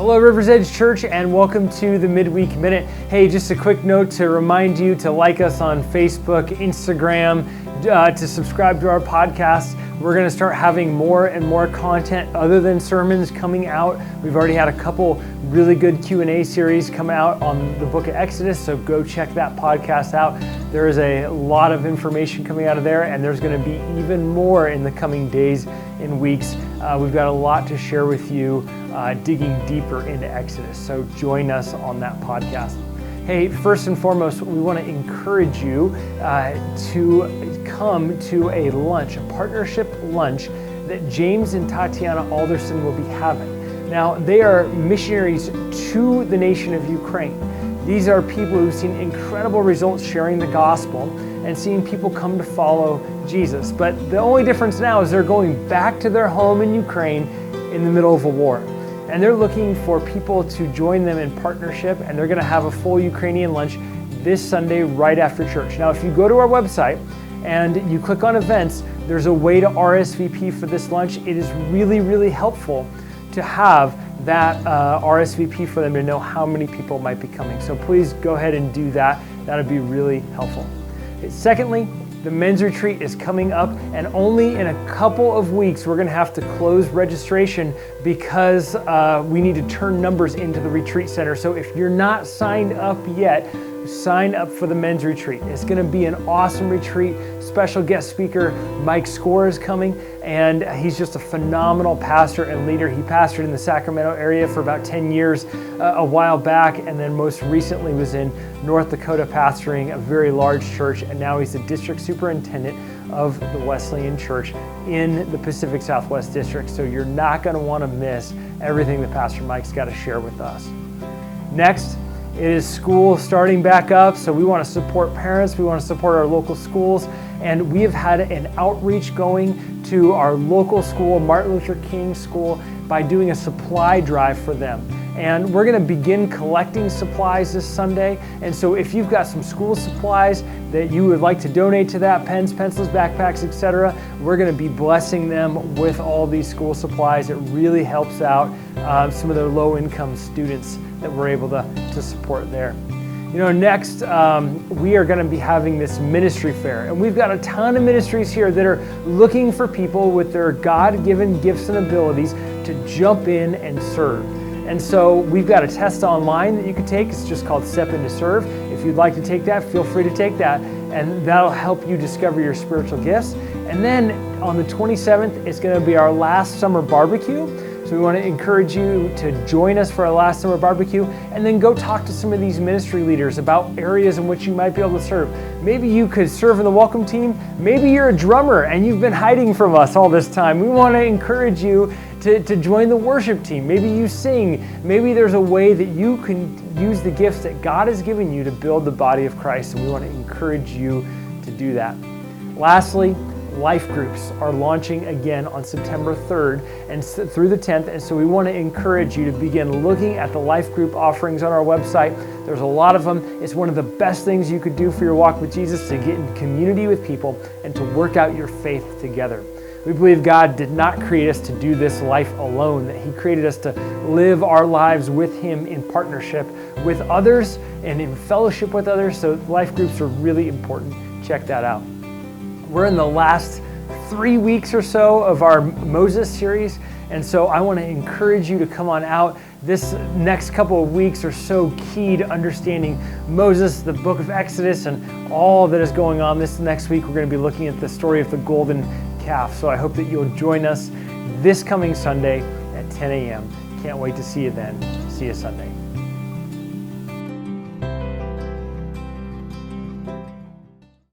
Hello, River's Edge Church, and welcome to the Midweek Minute. Hey, just a quick note to remind you to like us on Facebook, Instagram, to subscribe to our podcast. We're going to start having more and more content other than sermons coming out. We've already had a couple really good Q&A series come out on the book of Exodus, so go check that podcast out. There is a lot of information coming out of there, and there's going to be even more in the coming days and weeks. We've got a lot to share with you, digging deeper into Exodus, so join us on that podcast. Hey, first and foremost, we want to encourage you to come to a lunch, a partnership lunch that James and Tatiana Alderson will be having. Now, they are missionaries to the nation of Ukraine. These are people who've seen incredible results sharing the gospel and seeing people come to follow Jesus. But the only difference now is they're going back to their home in Ukraine in the middle of a war. And they're looking for people to join them in partnership, and they're going to have a full Ukrainian lunch this Sunday right after church. Now, if you go to our website and you click on events, there's a way to RSVP for this lunch. It is really, really helpful to have that RSVP for them to know how many people might be coming. So please go ahead and do that. That would be really helpful. Secondly, the men's retreat is coming up, and only in a couple of weeks we're going to have to close registration because we need to turn numbers into the retreat center. So if you're not signed up yet, sign up for the men's retreat. It's going to be an awesome retreat. Special guest speaker Mike Score is coming, and he's just a phenomenal pastor and leader. He pastored in the Sacramento area for about 10 years a while back, and then most recently was in North Dakota pastoring a very large church, and now he's the district superintendent of the Wesleyan Church in the Pacific Southwest District. So you're not going to want to miss everything that Pastor Mike's got to share with us. Next, it is school starting back up, so we want to support parents, we want to support our local schools, and we have had an outreach going to our local school, Martin Luther King School, by doing a supply drive for them. And we're going to begin collecting supplies this Sunday, and so if you've got some school supplies that you would like to donate to that, pens, pencils, backpacks, etc., we're going to be blessing them with all these school supplies. It really helps out some of the low-income students that we're able to support there. You know, next, we are going to be having this ministry fair, and we've got a ton of ministries here that are looking for people with their God-given gifts and abilities to jump in and serve. And so we've got a test online that you can take. It's just called Sept to Serve. If you'd like to take that, feel free to take that, and that'll help you discover your spiritual gifts. And then on the 27th, it's going to be our last summer barbecue. So we want to encourage you to join us for our last summer barbecue, and then go talk to some of these ministry leaders about areas in which you might be able to serve. Maybe you could serve in the welcome team. Maybe you're a drummer and you've been hiding from us all this time. We want to encourage you to join the worship team. Maybe you sing. Maybe there's a way that you can use the gifts that God has given you to build the body of Christ, and we want to encourage you to do that. Lastly, life groups are launching again on September 3rd and through the 10th, and so we want to encourage you to begin looking at the life group offerings on our website. There's a lot of them. It's one of the best things you could do for your walk with Jesus, to get in community with people and to work out your faith together. We believe God did not create us to do this life alone, that He created us to live our lives with Him in partnership with others and in fellowship with others, so life groups are really important. Check that out. We're in the last 3 weeks or so of our Moses series, and so I want to encourage you to come on out. This next couple of weeks are so key to understanding Moses, the book of Exodus, and all that is going on. This next week, we're going to be looking at the story of the golden calf. So I hope that you'll join us this coming Sunday at 10 a.m. Can't wait to see you then. See you Sunday.